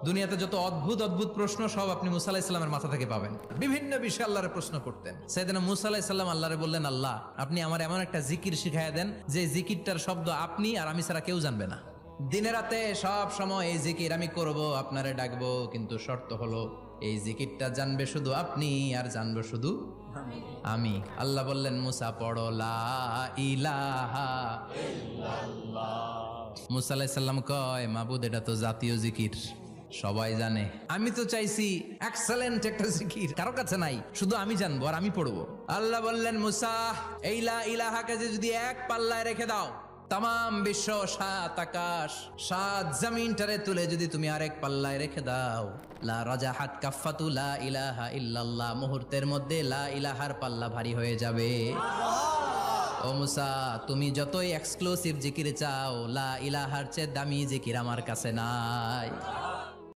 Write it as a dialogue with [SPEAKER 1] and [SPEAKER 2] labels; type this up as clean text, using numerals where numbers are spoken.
[SPEAKER 1] দুনিয়াতে যত অদ্ভুত অদ্ভুত প্রশ্ন সব আপনি মুসা আলাইহিস সালামের মাথা থেকে পাবেন। বিভিন্ন বিষয়ে আল্লাহরে প্রশ্ন করতেন। সাইয়েদনা মুসা আলাইহিস সালাম আল্লাহরে বললেন, আল্লাহ আপনি আমার এমন একটা জিকির শিখাইয়া দেন যে জিকিরটার শব্দ আপনি আর আমি ছাড়া কেউ জানবে না। দিনে রাতে সব সময় এই জিকির আমি করব, আপনারে ডাকবো, কিন্তু শর্ত হলো এই জিকিরটা জানবে শুধু আপনি আর জানবো শুধু আমি। আল্লাহ বললেন, মুসা পড়ো লা ইলাহা ইল্লাল্লাহ। মুসা আলাইহিস সালাম কয়, মাবুদ এটা তো জাতীয় জিকির, সবাই জানে। আমি তো চাইছি এক্সেলেন্ট একটা জিকির, কারো কাছে নাই, শুধু আমি জানবো আর আমি পড়বো। আল্লাহ বললেন, মুসা এই লা ইলাহাকে যদি এক পাল্লায় রেখে দাও, তাম বিশ্ব, সাত আকাশ, সাত জমিনটারে তুলে যদি তুমি আরেক পাল্লায় রেখে দাও, লা রাজাহাত কাফাতু লা ইলাহা ইল্লাল্লাহ, মুহূর্তের মধ্যে লা ইলাহার পাল্লা ভারী হয়ে যাবে। ও মুসা, তুমি যতই এক্সক্লুসিভ জিকির চাও, লা ইলাহার চেয়ে দামি জিকির আমার কাছে নাই।